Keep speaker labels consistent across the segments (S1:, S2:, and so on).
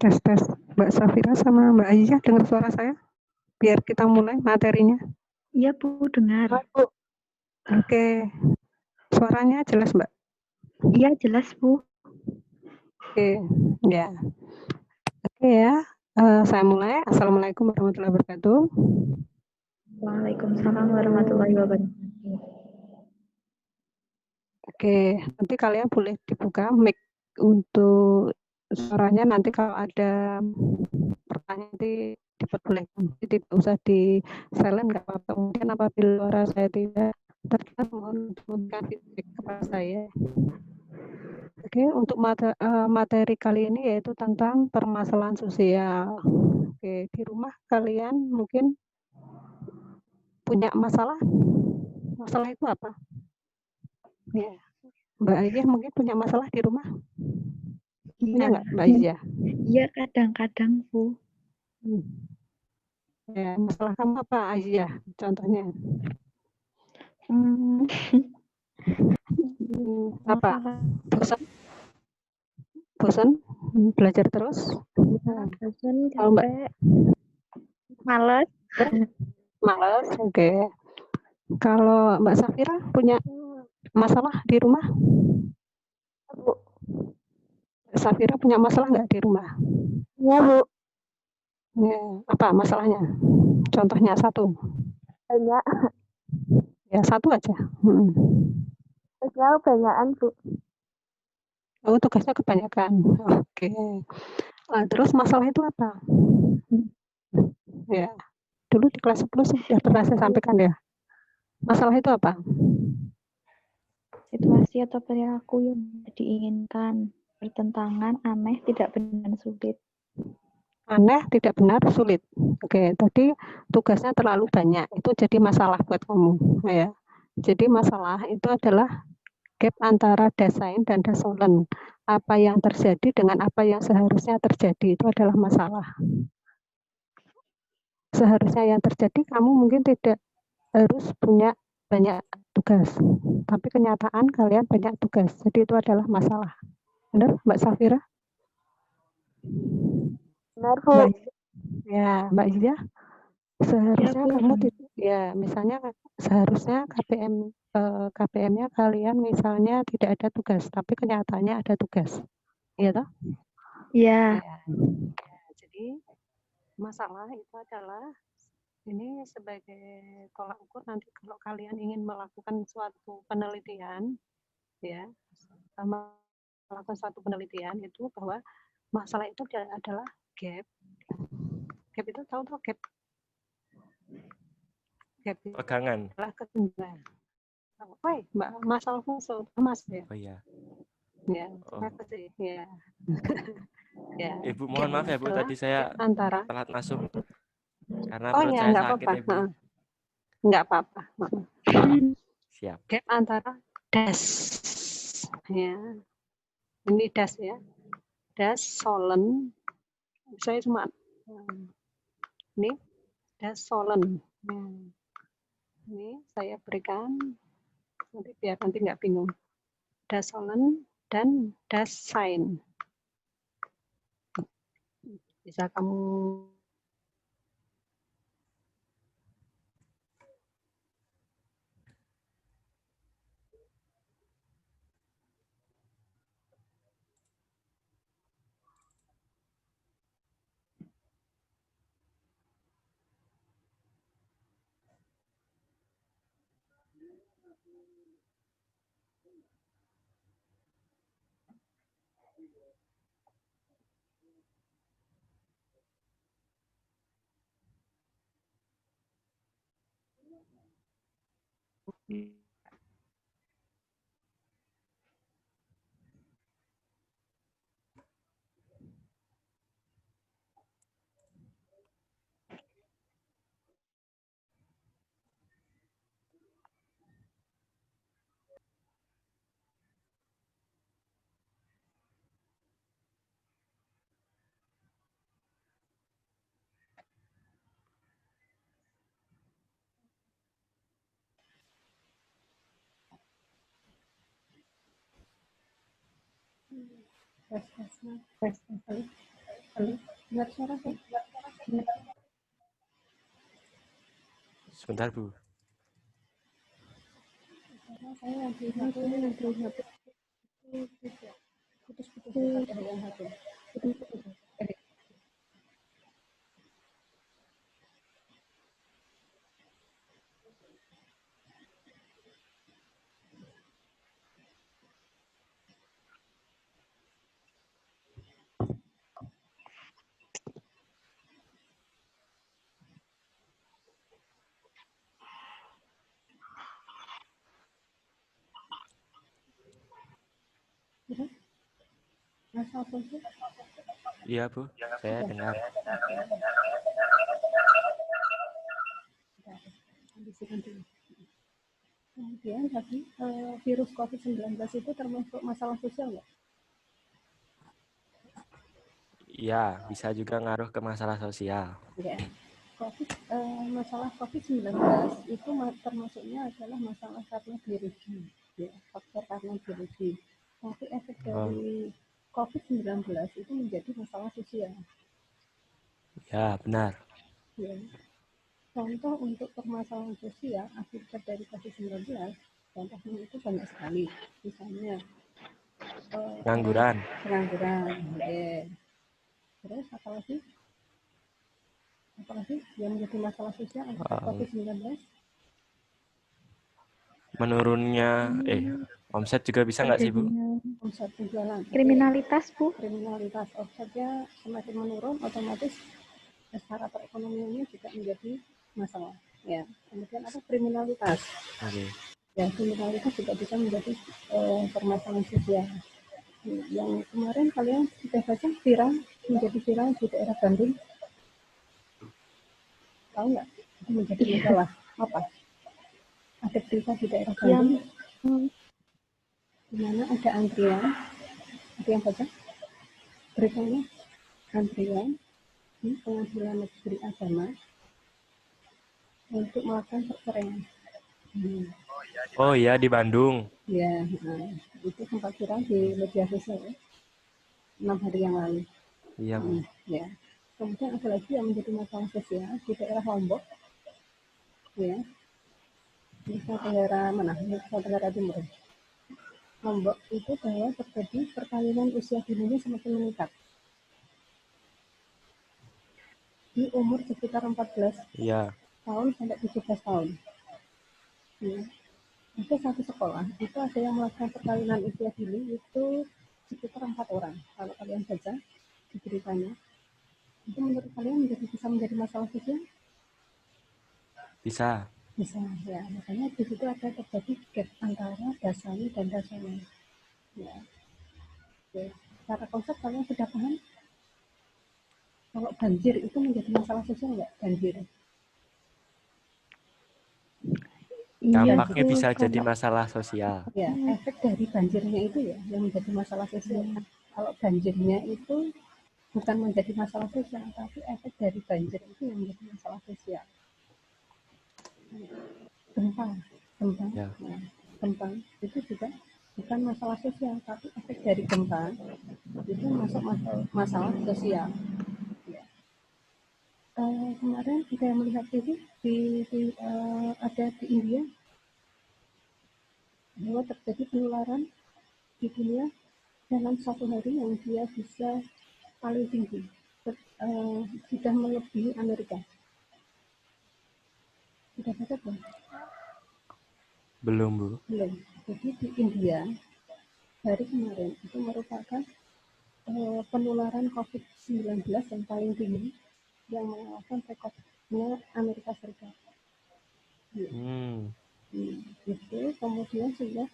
S1: Tes. Mbak Safira sama Mbak Aisyah dengar suara saya? Biar kita mulai materinya.
S2: Iya, Bu, dengar.
S1: Bu. Oke. Suaranya jelas, Mbak?
S2: Iya, jelas, Bu.
S1: Oke, ya. Oke ya. Saya mulai. Assalamualaikum warahmatullahi wabarakatuh.
S2: Waalaikumsalam warahmatullahi wabarakatuh.
S1: Oke, nanti kalian boleh dibuka mic untuk suaranya. Nanti kalau ada pertanyaan nanti diperbolehkan, tidak usah di silent, nggak apa-apa. Kemudian apabila suara saya tidak terdengar, mohon memberikan feedback kepada saya. Oke, untuk materi kali ini yaitu tentang permasalahan sosial. Oke, di rumah kalian mungkin punya masalah. Masalah itu apa? Ya, Mbak Aisyah mungkin punya masalah di rumah. Punya nggak, Mbak Aisyah?
S2: Iya, kadang-kadang, Bu.
S1: Ya, masalah kamu apa, Aisyah? Contohnya. Apa? Bosan? Belajar terus?
S2: Bosan,
S1: Kalau Mbak
S2: males.
S1: Males, oke. Kalau Mbak Safira punya masalah di rumah? Bu. Safira punya masalah nggak di rumah?
S2: Iya, Bu.
S1: Ya, apa masalahnya? Contohnya satu.
S2: Banyak.
S1: Ya, satu aja.
S2: Tugasnya kebanyakan, Bu.
S1: Oh, tugasnya kebanyakan. Oke. Terus masalah itu apa? Ya, dulu di kelas 10 sudah pernah saya sampaikan ya. Masalah itu apa?
S2: Situasi atau perilaku yang diinginkan, bertentangan, aneh, tidak benar, sulit.
S1: Aneh, tidak benar, sulit. Oke, tadi tugasnya terlalu banyak. Itu jadi masalah buat kamu, ya. Jadi masalah itu adalah gap antara dasain dan dasolen. Apa yang terjadi dengan apa yang seharusnya terjadi itu adalah masalah. Seharusnya yang terjadi kamu mungkin tidak harus punya banyak tugas, tapi kenyataan kalian banyak tugas. Jadi itu adalah masalah. Benar, Mbak Safira?
S2: Benar, Bu.
S1: Ya, Mbak Iya. Seharusnya kamu ya misalnya seharusnya KPM-nya kalian misalnya tidak ada tugas, tapi kenyataannya ada tugas. Iya toh?
S2: Iya.
S1: Ya. Jadi masalah itu adalah ini sebagai tolak ukur nanti kalau kalian ingin melakukan suatu penelitian, ya, melakukan suatu penelitian itu bahwa masalah itu adalah gap. Gap itu tahu gap? Gap
S3: pegangan.
S1: Adalah kesenjangan. Mbak, masalah musuh, Mas ya.
S3: Oh iya.
S1: Ya, ya. Ya.
S3: Ibu mohon maaf ya Bu, tadi saya
S1: antara
S3: telat masuk karena
S1: oh
S3: perut
S1: ya,
S3: saya
S1: nggak
S3: sakit
S1: apa-apa.
S3: ya Bu.
S1: Nggak apa-apa.
S3: Siap.
S1: Gap antara das. Ya. Ini das ya. Das Solen. Saya cuma ini das Solen. Ya. Ini saya berikan nanti biar nanti nggak bingung. Das Solen dan das Sein. Bisa kamu
S3: Sebentar, Bu. Iya, Bu. Saya dengar.
S1: Kemudian tadi virus COVID-19 itu termasuk masalah sosial nggak?
S3: Iya, bisa juga ngaruh ke masalah sosial.
S1: Ya. Masalah COVID-19 itu termasuknya adalah masalah karena biologi, ya, faktor karena biologi. Tapi efek dari COVID-19 itu menjadi masalah sosial.
S3: Ya, benar.
S1: Ya. Contoh untuk permasalahan sosial akibat dari COVID-19, contohnya itu banyak sekali. Misalnya
S3: Pengangguran.
S1: ya. Terus apalagi yang menjadi masalah sosial akibat COVID-19?
S3: Menurunnya omset juga bisa nggak sih, Bu?
S1: Omset penjualan.
S2: Kriminalitas, Bu.
S1: Kriminalitas, omsetnya semakin menurun, otomatis secara perekonomiannya juga menjadi masalah. Ya, kemudian apa kriminalitas?
S3: Oke.
S1: Ya, kriminalitas juga bisa menjadi permasalahan sosial. Yang kemarin kalian sudah baca menjadi viral di daerah Bandung. Tahu nggak? Itu menjadi masalah apa? Ada berita di daerah Bandung di mana ada antrian. Ada yang baca? Beritanya antrian di Pengadilan Negeri Agama untuk melakukan perceraian.
S3: Oh iya, di Bandung.
S1: Ya, itu sempat viral di media sosial ya, 6 hari yang lalu.
S3: Iya, Bu.
S1: Ya. Kemudian ada lagi yang menjadi masalah sosial di daerah Lombok, ya, di Tenggara mana? Tenggara Timur. Lombok itu bahwa terjadi perkawinan usia dininya semakin meningkat. Di umur sekitar 14 tahun sampai 17 tahun. Ya. Ada satu sekolah, itu ada yang melakukan perkawinan usia dini itu sekitar 4 orang. Kalau kalian baca di beritanya, itu menurut kalian bisa menjadi masalah sosial?
S3: Bisa.
S1: Bisa, ya. Makanya di situ ada terjadi gap antara dasani dan dasani. Ya. Oke. Secara konsep kalian sudah paham? Kalau banjir itu menjadi masalah sosial nggak? Banjir.
S2: Iya
S3: Dampaknya
S2: tuh,
S3: bisa jadi
S2: kalau
S3: masalah sosial.
S1: Ya, efek dari banjirnya itu ya yang menjadi masalah sosial. Kalau banjirnya itu bukan menjadi masalah sosial, tapi efek dari banjir itu yang menjadi masalah sosial. Gempa, gempa,
S3: Ya.
S1: nah, gempa itu juga bukan masalah sosial, tapi efek dari gempa itu masuk masalah sosial. Ya. Kemarin saya melihat itu ada di India bahwa terjadi penularan di dunia dalam satu hari yang dia bisa paling tinggi, sudah melebihi Amerika. Sudah baca belum?
S3: Belum, Bu.
S1: Belum. Jadi di India hari kemarin itu merupakan penularan COVID-19 yang paling tinggi yang mengalahkan rekornya Amerika Serikat. Itu kemudian sudah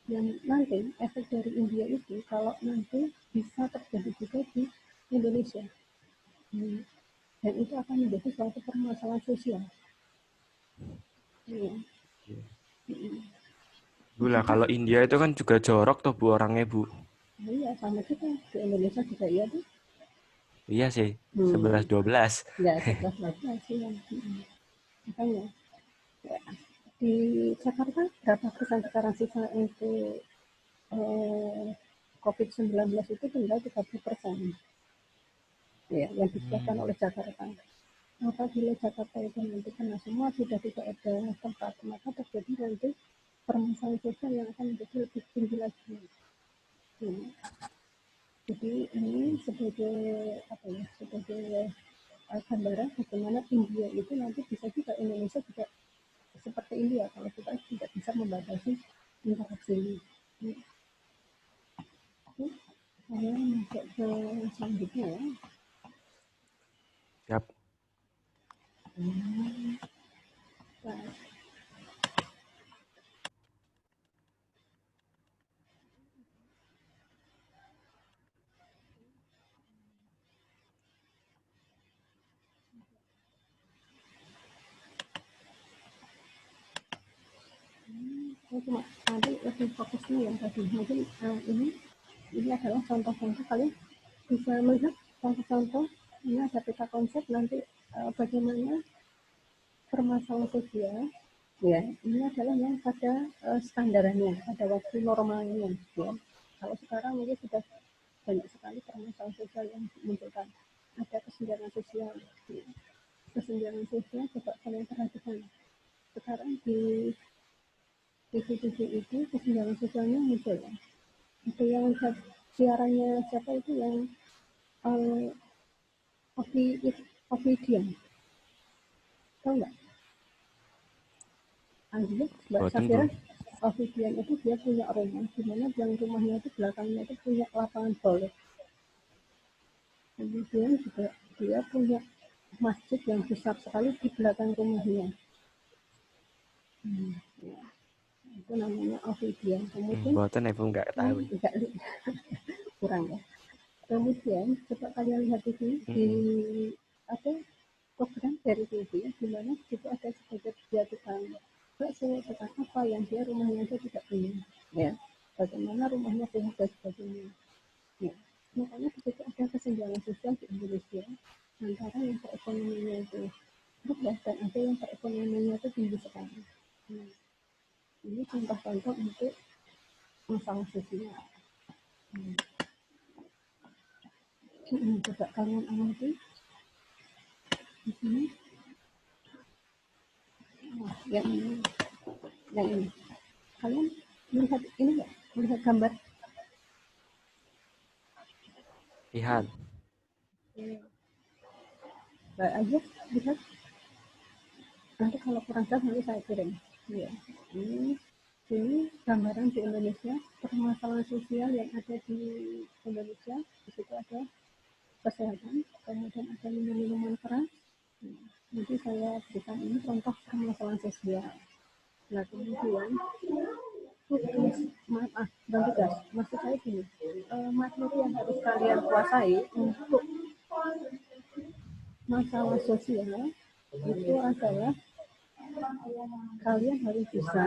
S1: yang nanti efek dari India itu kalau nanti bisa terjadi juga di Indonesia. Dan itu akan menjadi suatu permasalahan sosial. Iya.
S3: Bu lah, kalau India itu kan juga jorok tuh Bu orangnya, Bu.
S1: Nah, iya, sama kita di Indonesia juga iya tuh.
S3: Iya sih, 11-12.
S1: Ya, 11-12 sih yang makanya ya, di Jakarta berapa persen sekarang sisa untuk COVID-19 itu tinggal 30%. Ya, yang disebabkan oleh Jakarta. Apabila Jakarta itu nanti kena semua sudah tidak ada tempat, maka terjadi nanti permasalahan sosial yang akan menjadi lebih tinggi lagi. Jadi ini sebagai apa ya, sebagai gambaran bagaimana India itu nanti bisa juga Indonesia juga seperti India kalau kita tidak bisa membatasi interaksi ini. Saya masuk ke selanjutnya ya.
S3: Yap.
S1: Nah, saya cuma nanti lebih fokusnya yang tadi mungkin ini adalah contoh-contoh kalian bisa melihat contoh-contoh ini ada peta konsep nanti bagaimana permasalahan sosial ya ini adalah yang pada standarnya pada waktu normalnya ya. Kalau sekarang mungkin sudah banyak sekali permasalahan sosial yang dimunculkan, ada kesenjangan sosial ya. Kesenjangan sosial coba kalian perhatikan sekarang di TV itu kesenjangan sosialnya muncul ya. Itu yang siarannya siapa itu yang Ovidian tahu nggak? Mbak
S3: Boten, Bu.
S1: Safira Ovidian itu dia punya rumah di mana yang rumahnya itu belakangnya itu punya lapangan bola. Kemudian juga dia punya masjid yang besar sekali di belakang rumahnya. Ya. Itu namanya Ovidian. Kemudian
S3: Boten, Ibu nggak tahu.
S1: kurang ya. Kemudian coba kalian lihat di sini di apa program dari TV di mana itu ada sebagai dia tukang apa yang dia rumahnya itu tidak punya ya bagaimana rumahnya punya dan sebagainya ya. Makanya ketika ada kesenjangan sosial di Indonesia antara yang perekonomiannya itu rendah dan ada yang perekonomiannya itu tinggi sekali. Ini contoh-contoh untuk masalah sosial. Coba kalian amati di sini. Yang ini kalian melihat ini nggak, melihat gambar
S3: Lihat.
S1: Mbak aja lihat nanti kalau kurang jelas nanti saya kirim ya. Ini gambaran di Indonesia permasalahan sosial yang ada di Indonesia. Di situ ada kesehatan, kemudian ada minuman keras. Nanti saya berikan ini contoh permasalahan sosial. Nah kemudian maaf bang Tugas, maksud saya gini, materi yang harus kalian kuasai untuk masalah sosial itu adalah kalian harus bisa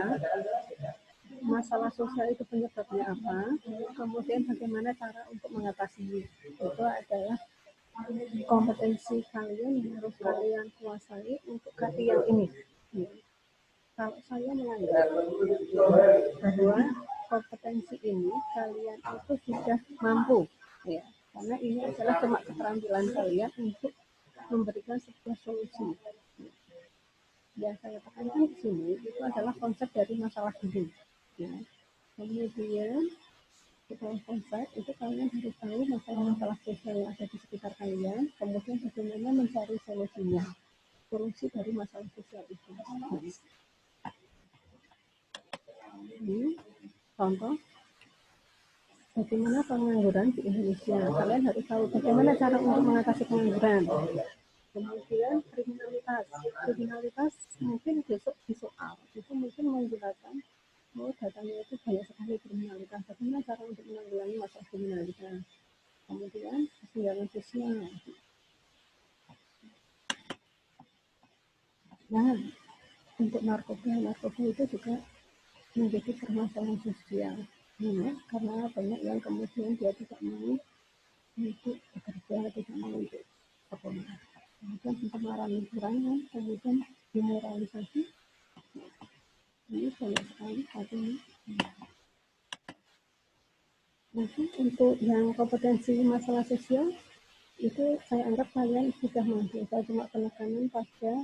S1: masalah sosial itu penyebabnya apa, kemudian bagaimana cara untuk mengatasinya. Itu adalah kompetensi kalian yang harus kalian kuasai untuk KTI yang ini. Kalau saya menganggap bahwa kompetensi ini kalian itu sudah mampu, ya, karena ini adalah cuma keterampilan kalian untuk memberikan sebuah solusi. Yang saya tekankan di sini itu adalah konsep dari masalah diri. Ya. Kemudian setelah konsep itu kalian harus tahu masalah-masalah sosial yang ada di sekitar kalian, kemudian bagaimana mencari solusinya, solusi dari masalah sosial itu. Ini contoh bagaimana pengangguran di Indonesia. Kalian harus tahu bagaimana cara untuk mengatasi pengangguran. Kemudian kriminalitas mungkin besok di soal itu mungkin menggunakan datanya itu banyak sekali kriminalitas. Bagaimana cara untuk menanggulangi masalah kriminalitas. Kemudian kesenjangan sosial. Nah, untuk narkoba itu juga menjadi permasalahan sosial. Karena banyak yang kemudian dia tidak mau untuk bekerja, tidak mau untuk sekolah. Kemudian pencemaran lingkungan, kemudian demoralisasi. Ini banyak sekali artinya. Nanti untuk yang kompetensi masalah sosial itu saya anggap kalian sudah mampu. Saya cuma penekanan pada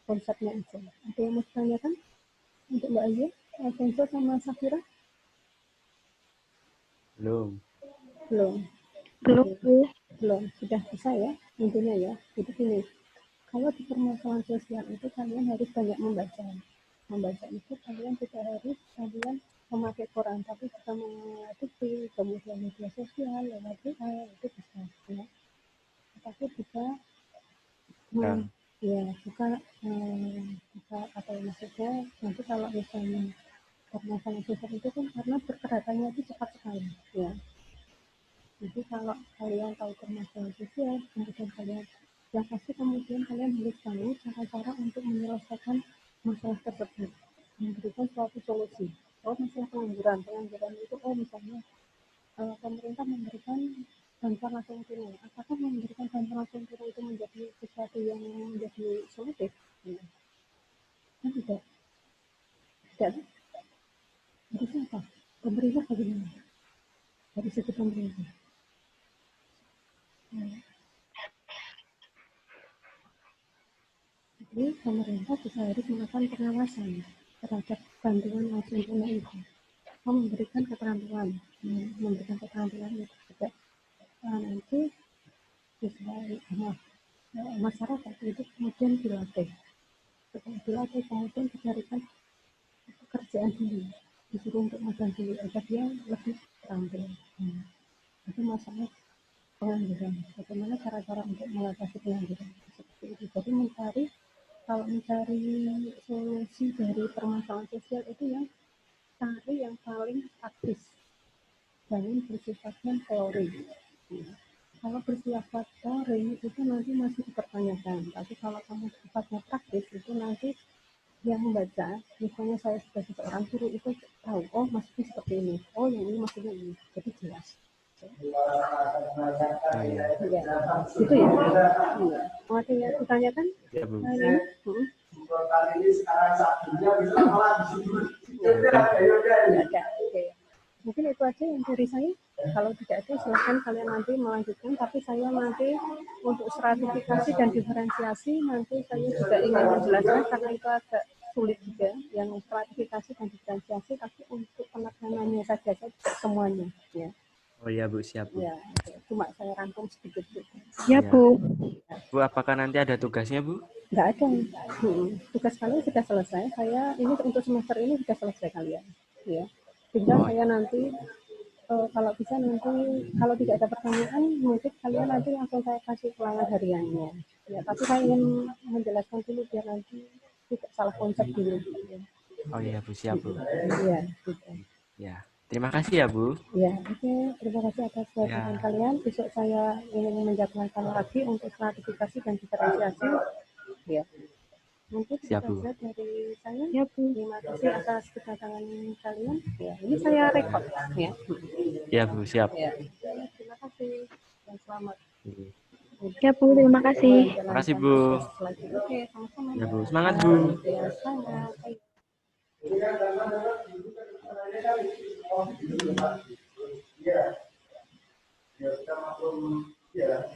S1: konsepnya aja. Ada yang mau ditanyakan untuk Mbak Ayu, Alfonso sama Safira?
S3: Belum.
S1: Belum. Sudah bisa ya intinya ya. Jadi gini, kalau di permasalahan sosial itu kalian harus banyak membaca. Membaca itu kalian tidak harus kalian memakai koran, tapi bisa mengadopsi kemudian media sosial lewat WA itu bisa ya. Tapi juga buka apa yang maksudnya nanti kalau misalnya permasalahan sosial itu kan karena pergerakannya itu cepat sekali ya. Jadi kalau kalian tahu permasalahan sosial kemudian kalian yang pasti kemudian kalian harus tahu cara-cara untuk menyelesaikan masalah tersebut, memberikan suatu solusi. Masalah pengangguran itu misalnya pemerintah memberikan bantuan langsung tunai. Apakah memberikan bantuan langsung tunai itu menjadi sesuatu yang menjadi solutif? Kan tidak. Harusnya apa? Pemerintah bagaimana? Dari segi pemerintah. Jadi pemerintah bisa harus melakukan pengawasan terhadap bantuan langsung tunai itu. Memberikan keterampilan itu juga nanti bisa masyarakat itu kemudian dilatih kemudian dicarikan pekerjaan dulu, disuruh untuk magang dulu agar dia lebih terampil. Itu masalah pengangguran. Bagaimana cara-cara untuk mengatasi pengangguran seperti itu. Jadi mencari solusi dari permasalahan sosial itu yang cari yang paling praktis, jangan bersifatnya teori. Kalau bersifat teori itu nanti masih dipertanyakan, tapi kalau kamu sifatnya praktis itu nanti yang membaca, misalnya saya sebagai seorang guru itu tahu, maksudnya seperti ini, yang ini maksudnya ini, jadi jelas.
S3: Ya.
S1: Gitu ya. Mau ada yang ditanyakan?
S3: Ya, Bu.
S4: Kali ini sekarang satunya bisa malah di sini.
S1: Oke. Mungkin itu aja yang dari saya. Kalau tidak ada, silakan kalian nanti melanjutkan. Tapi saya nanti untuk stratifikasi dan diferensiasi nanti saya juga ingin menjelaskan karena itu agak sulit juga yang stratifikasi dan diferensiasi. Tapi untuk penekanannya saja semuanya. Ya.
S3: Oh iya Bu, siap Bu.
S1: Ya, cuma saya rangkum sedikit.
S3: Ya Bu. Bu, apakah nanti ada tugasnya Bu?
S1: Nggak ada. Tugas kalian sudah selesai. Saya ini untuk semester ini sudah selesai kalian. Ya. Tinggal saya nanti kalau bisa nanti kalau tidak ada pertanyaan mungkin kalian nanti langsung saya kasih ulangan hariannya. Ya, tapi saya ingin menjelaskan dulu biar nanti tidak salah konsep dulu.
S3: Oh iya Bu, siap Bu.
S1: Iya, gitu.
S3: Ya. Terima kasih ya Bu.
S1: Ya, oke. Terima kasih atas perhatian kalian. Besok saya ingin menjadwalkan lagi untuk stratifikasi dan diferensiasi. Ya.
S5: Mungkin
S3: Siap, Bu.
S5: saja dari saya.
S2: Ya, Bu.
S5: Terima kasih atas kedatangan kalian. Ya, ini saya rekod ya.
S3: Ya, Bu, siap.
S5: Ya. Terima kasih dan selamat.
S2: Ya, Bu. Terima kasih.
S3: Terima kasih, Bu.
S5: Oke, sama-sama.
S3: Ya, Bu. Semangat, Bu.
S5: Ya, semangat.
S4: Iya. Ya, kita maklum. Ya.